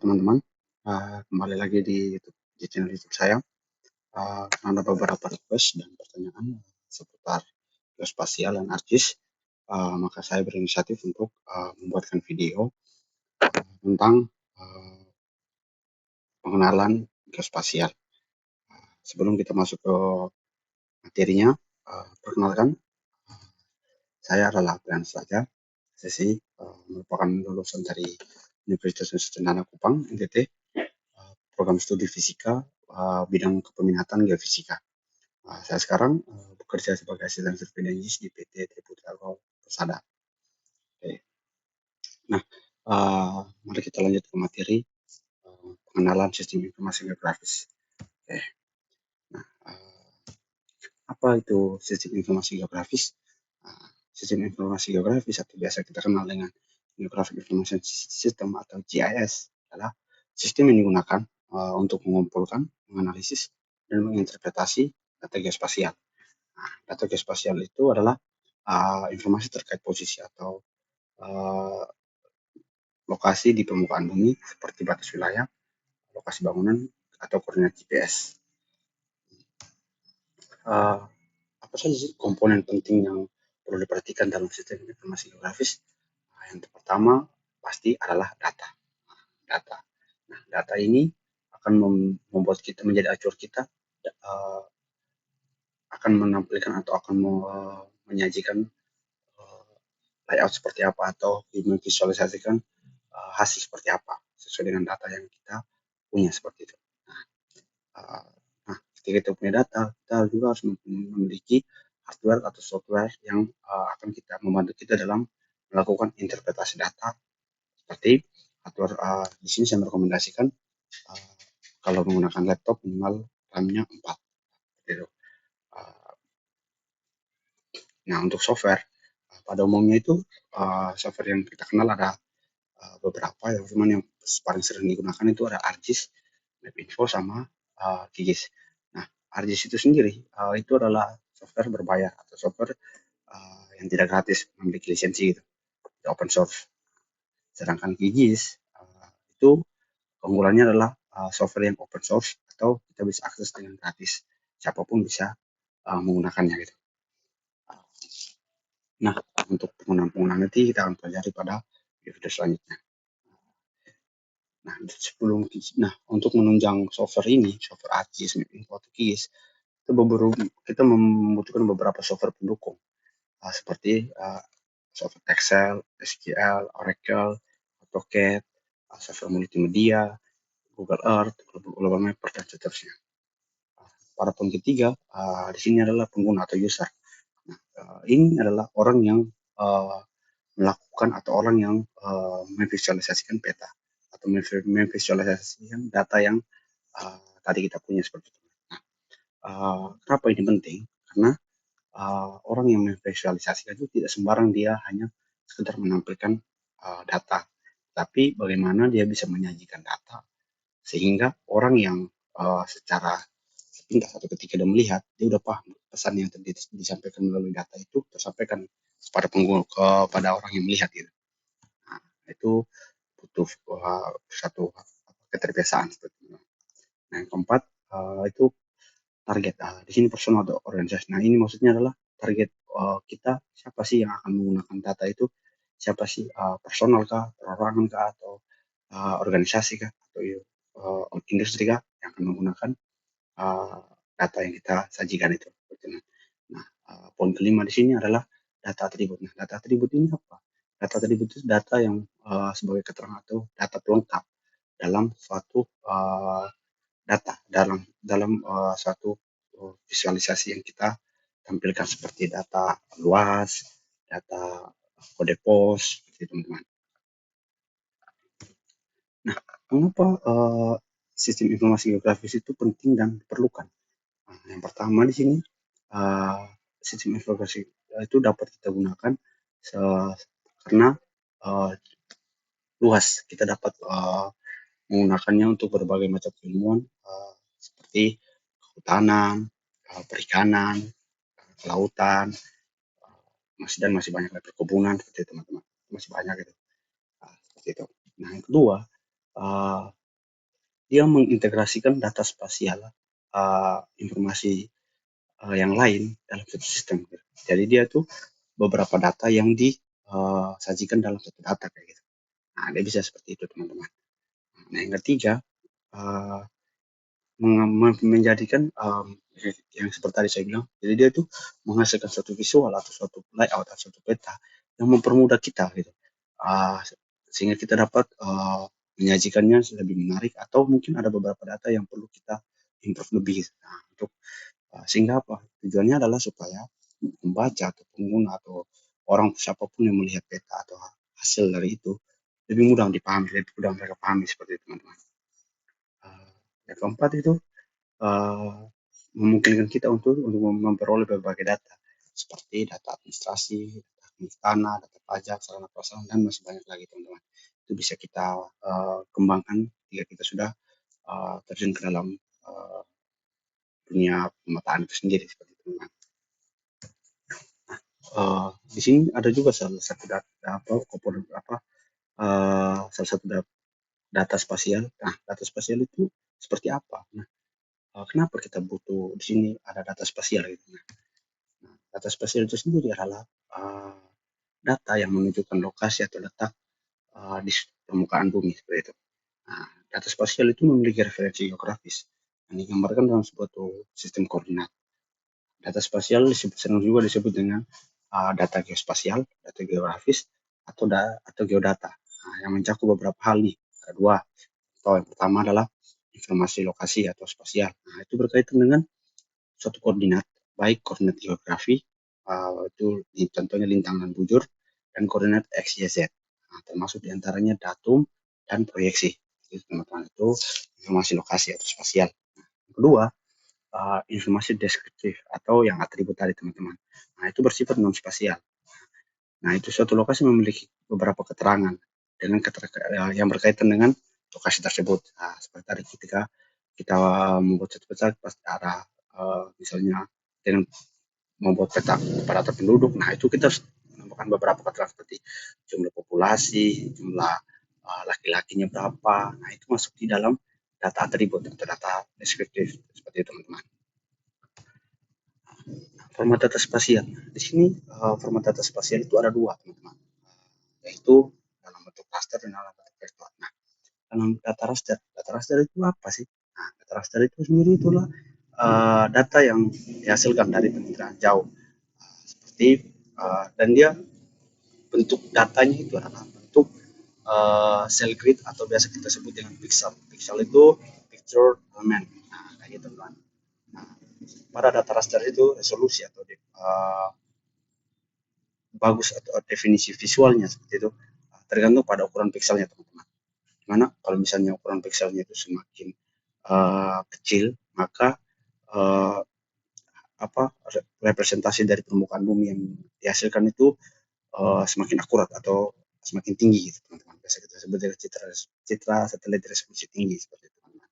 teman-teman, kembali lagi di channel YouTube saya. Ada beberapa request dan pertanyaan seputar geospasial dan ArcGIS, maka saya berinisiatif untuk membuatkan video tentang pengenalan geospasial. Sebelum kita masuk ke materinya, perkenalkan, saya adalah Brian saja. Saya merupakan lulusan dari Universitas Nusa Cendana Kupang, NTT, program studi fisika, bidang kepeminatan geofisika. Saya sekarang bekerja sebagai asisten survei di PT Tribut Agro Persada. Oke. Nah, mari kita lanjut ke materi pengenalan sistem informasi geografis. Oke. Nah, apa itu sistem informasi geografis? Sistem informasi geografis atau biasa kita kenal dengan Geographic Information System atau GIS adalah sistem yang digunakan untuk mengumpulkan, menganalisis, dan menginterpretasi data geospasial. Nah, data geospasial itu adalah informasi terkait posisi atau lokasi di permukaan bumi seperti batas wilayah, lokasi bangunan, atau koordinat GPS. Apa saja sih komponen penting yang perlu diperhatikan dalam sistem informasi geografis? Yang pertama pasti adalah data. Nah, data ini akan membuat kita menjadi acuan kita, akan menampilkan atau akan menyajikan layout seperti apa atau memvisualisasikan hasil seperti apa sesuai dengan data yang kita punya seperti itu. Nah, ketika kita punya data, kita juga harus memiliki hardware atau software yang akan kita membantu kita dalam melakukan interpretasi data. Seperti hardware di sini saya merekomendasikan kalau menggunakan laptop minimal RAM-nya 4. Gitu. Nah, untuk software pada umumnya itu software yang kita kenal ada beberapa, yang paling sering digunakan itu ada ArcGIS, Mapinfo, sama QGIS. Nah, ArcGIS itu sendiri itu adalah software berbayar atau software yang tidak gratis, memiliki lisensi gitu, open source. Sedangkan QGIS itu keunggulannya adalah software yang open source atau kita bisa akses dengan gratis, siapapun bisa menggunakannya gitu. Nah, untuk penggunaan nanti kita akan pelajari pada video selanjutnya. Nah, untuk menunjang software ini, software ArcGIS, Mapinfo, atau QGIS, kita membutuhkan beberapa software pendukung, seperti software Excel, SQL, Oracle, AutoCAD, software multimedia, Google Earth, Global Mapper, dan seterusnya. Para poin ketiga di sini adalah pengguna atau user. Nah, ini adalah orang yang melakukan atau orang yang memvisualisasikan peta atau memvisualisasikan data yang tadi kita punya seperti itu. Nah, kenapa ini penting? Karena orang yang memvisualisasikan itu tidak sembarang dia hanya sekedar menampilkan data, tapi bagaimana dia bisa menyajikan data sehingga orang yang secara sepintas atau ketika dia melihat, dia udah paham pesan yang disampaikan melalui data itu tersampaikan kepada pengguna, kepada orang yang melihat gitu. Nah, itu butuh satu keterbiasaan seperti itu. Nah, yang keempat itu target. Di sini personal atau organisasi. Nah, ini maksudnya adalah target kita, siapa sih yang akan menggunakan data itu, siapa sih, personal kah, perorangan kah, atau organisasi kah, atau industri kah yang akan menggunakan data yang kita sajikan itu. Nah, poin kelima di sini adalah data atribut. Nah, data atribut ini apa? Data atribut itu data yang sebagai keterangan atau data pelengkap dalam suatu dalam suatu visualisasi yang kita tampilkan, seperti data luas, data kode pos, gitu teman-teman. Nah, mengapa sistem informasi geografis itu penting dan diperlukan? Nah, yang pertama di sini sistem informasi itu dapat kita gunakan karena luas. Kita dapat menggunakannya untuk berbagai macam ilmuwan seperti kehutanan, perikanan, kelautan, masih banyak lagi perkebunan seperti itu teman-teman, masih banyak itu. Seperti itu. Nah, yang kedua, dia mengintegrasikan data spasial, informasi yang lain dalam satu sistem. Jadi dia tuh beberapa data yang disajikan dalam satu data kayak gitu. Nah, dia bisa seperti itu teman-teman. Nah, yang ketiga, uh, menjadikan yang seperti tadi saya bilang, jadi dia tuh menghasilkan suatu visual atau suatu layout atau suatu peta yang mempermudah kita gitu, uh, sehingga kita dapat menyajikannya lebih menarik atau mungkin ada beberapa data yang perlu kita improve lebih. Nah, untuk sehingga apa? Tujuannya adalah supaya membaca atau pengguna atau orang siapapun yang melihat peta atau hasil dari itu lebih mudah dipahami, lebih mudah mereka pahami seperti itu teman-teman. Uh, yang keempat itu uh, memungkinkan kita untuk memperoleh berbagai data seperti data administrasi, data tanah, data pajak, sarana prasarana dan masih banyak lagi teman-teman. Itu bisa kita kembangkan jika kita sudah terjun ke dalam uh, dunia pemetaan itu sendiri seperti itu teman. Di sini ada juga salah satu data apa komponen apa salah satu data spasial. Nah, data spasial itu seperti apa? Nah, kenapa kita butuh di sini ada data spasial gitu? Nah, data spasial itu sendiri adalah data yang menunjukkan lokasi atau letak di permukaan bumi seperti itu. Nah, data spasial itu memiliki referensi geografis yang digambarkan dalam suatu sistem koordinat. Data spasial sering juga disebut dengan data geospasial, data geografis, atau geodata. Nah, yang mencakup beberapa hal nih. Ada dua. Atau yang pertama adalah informasi lokasi atau spasial. Nah, itu berkaitan dengan suatu koordinat, baik koordinat geografi, itu contohnya lintang dan bujur, dan koordinat X, Y, Z. Nah, termasuk diantaranya datum dan proyeksi. Itu teman-teman itu informasi lokasi atau spasial. Yang kedua, informasi deskriptif atau yang atribut tadi teman-teman. Nah, itu bersifat non spasial. Nah, itu suatu lokasi memiliki beberapa keterangan dengan yang berkaitan dengan lokasi tersebut. Nah, seperti tadi ketika kita membuat satu peta pasti ada misalnya dengan membuat peta kepadatan penduduk. Nah, itu kita harus menambahkan beberapa keterangan seperti jumlah populasi, jumlah laki-lakinya berapa. Nah, itu masuk di dalam data atribut atau data deskriptif seperti itu teman-teman. Format data spasial. Di sini format data spasial itu ada dua, teman-teman. Yaitu dalam bentuk raster dan dalam bentuk vektor. Nah, dalam data raster itu apa sih? Nah, data raster itu sendiri itulah data yang dihasilkan dari penelitian jauh. Seperti dan dia bentuk datanya itu adalah bentuk cell grid atau biasa kita sebut dengan pixel. Pixel itu picture element. Nah, kayak gitu kan. Nah, pada data raster itu resolusi atau bagus atau definisi visualnya seperti itu tergantung pada ukuran pixelnya teman-teman. Dimana kalau misalnya ukuran pixelnya itu semakin kecil maka uh, apa representasi dari permukaan bumi yang dihasilkan itu semakin akurat atau semakin tinggi gitu teman-teman. Biasa kita sebut dengan citra satelit resolusi tinggi seperti itu teman-teman.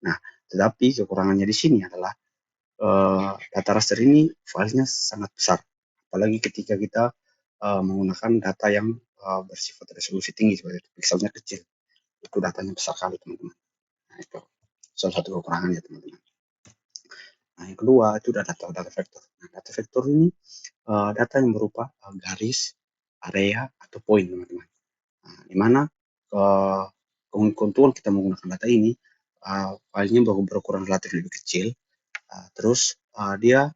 Nah, tetapi kekurangannya di sini adalah data raster ini filenya sangat besar, apalagi ketika kita menggunakan data yang bersifat resolusi tinggi seperti itu, pixelnya kecil, itu datanya besar sekali teman-teman. Nah, itu salah satu kekurangannya teman-teman. Nah, yang kedua itu data vektor. Nah, data vektor ini data yang berupa garis, area, atau poin teman-teman. Nah, di mana keuntungan kita menggunakan data ini, filenya berukuran relatif lebih kecil, terus dia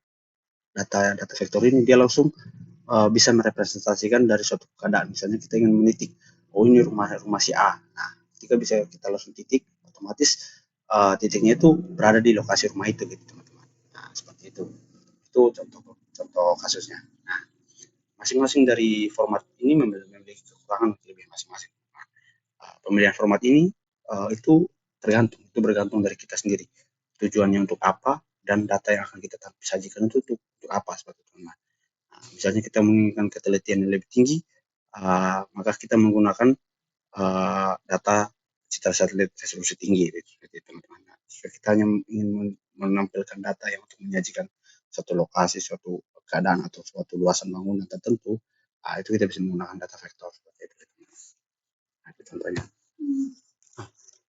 data vektor ini dia langsung bisa merepresentasikan dari suatu keadaan. Misalnya kita ingin menitik, oh ini rumah si A. Nah, ketika bisa kita langsung titik, otomatis titiknya itu berada di lokasi rumah itu gitu teman-teman. Nah, seperti itu. Itu contoh contoh kasusnya. Nah, masing-masing dari format ini memiliki kekurangan lebih masing-masing. Nah, pemilihan format ini itu bergantung dari kita sendiri. Tujuannya untuk apa dan data yang akan kita sajikan itu untuk apa seperti itu teman. Nah, misalnya kita menginginkan ketelitian yang lebih tinggi, maka kita menggunakan data citra satelit resolusi tinggi, seperti teman-teman. Nah, jika kita hanya ingin menampilkan data yang untuk menyajikan suatu lokasi, suatu keadaan atau suatu luasan bangunan tertentu, itu kita bisa menggunakan data vektor seperti itu. Nah, itu contohnya.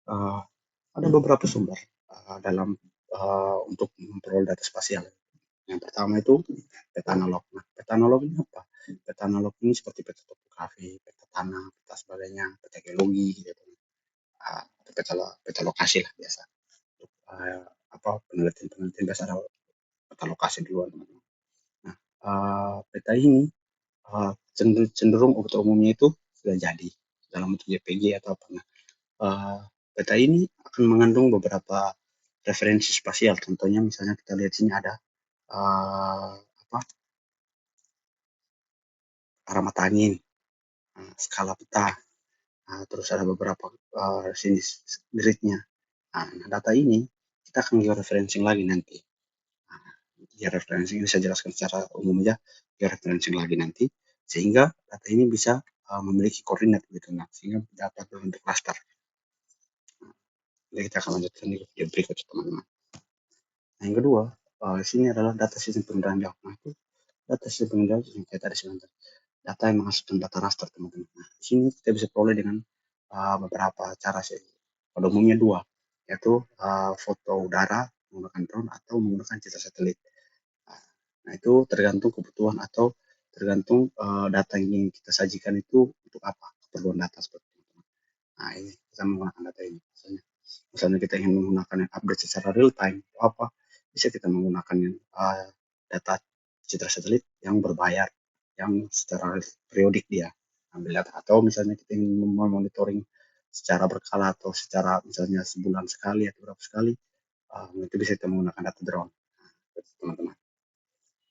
Uh, Ada beberapa sumber dalam untuk memperoleh data spasial. Yang pertama itu peta analog. Nah, peta analog ini apa? Peta analog ini seperti peta topografi, peta tanah, peta sebagainya, peta geologi, gitu. Atau peta lokasi lah biasa. Untuk apa penelitian-penelitian biasa ada peta lokasi duluan, teman-teman. Nah, peta ini cenderung pada umumnya itu sudah jadi dalam bentuk JPG atau apa. Nah, peta ini akan mengandung beberapa referensi spasial. Contohnya misalnya kita lihat sini ada apa arah mata angin, skala peta, terus ada beberapa sini gridnya. Nah, data ini kita akan georeferencing lagi nanti. Nah, georeferencing ini saya jelaskan secara umum aja, georeferencing lagi nanti, sehingga data ini bisa memiliki koordinat gitu, nah, sehingga dapat berbentuk klaster. Jadi kita akan lanjutkan di video berikutnya, teman-teman. Nah, yang kedua, sini adalah data sistem pengendalian jauh. Nah, itu data sistem pengendalian yang kayak tadi sebentar. Data yang menghasilkan data raster, teman-teman. Nah, di sini kita bisa peroleh dengan beberapa cara sih. Pada umumnya dua, yaitu foto udara menggunakan drone atau menggunakan citra satelit. Nah, itu tergantung kebutuhan atau tergantung data yang ingin kita sajikan itu untuk apa, keperluan data seperti itu. Nah, ini kita menggunakan data ini. Misalnya kita ingin menggunakan yang update secara real time, apa bisa kita menggunakan yang data citra satelit yang berbayar, yang secara periodik dia ambil data, atau misalnya kita ingin memonitoring secara berkala atau secara misalnya sebulan sekali atau berapa sekali, itu bisa kita menggunakan data drone, teman-teman.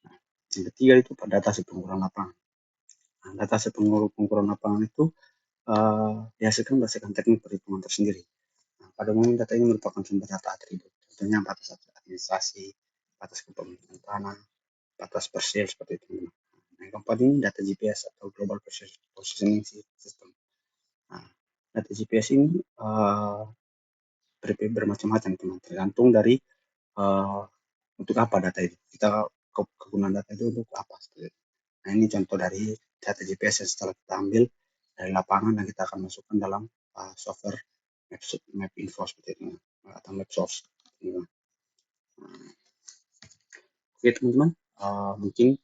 Nah, yang ketiga itu data hasil pengukuran lapangan. Nah, data hasil pengukuran lapangan itu dihasilkan berdasarkan teknik perhitungan tersendiri. Nah, pada umumnya data ini merupakan sumber data atribut, contohnya batas administrasi, batas kepemilikan tanah, batas parsial seperti itu. Nah, yang keempat ini data GPS atau Global Positioning System. Nah, data GPS ini bermacam-macam, teman, tergantung dari uh, untuk apa data itu. Kita kegunaan data itu untuk apa seperti itu. Nah, ini contoh dari data GPS yang setelah kita ambil dari lapangan dan kita akan masukkan dalam software map info seperti itu, atau map source. Nah, oke, teman-teman, mungkin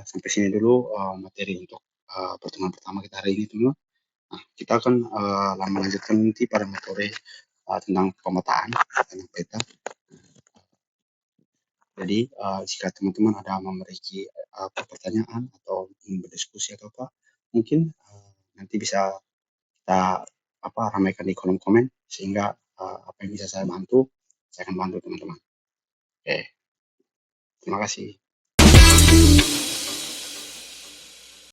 sampai sini dulu materi untuk pertemuan pertama kita hari ini, teman-teman. Nah, kita akan lama lanjutkan nanti pada materi tentang pemetaan tentang peta. Jadi jika teman-teman ada memiliki pertanyaan atau ingin berdiskusi atau apa, mungkin nanti bisa kita ramaikan di kolom komen, sehingga apa yang bisa saya bantu, saya akan bantu teman-teman. Oke, terima kasih.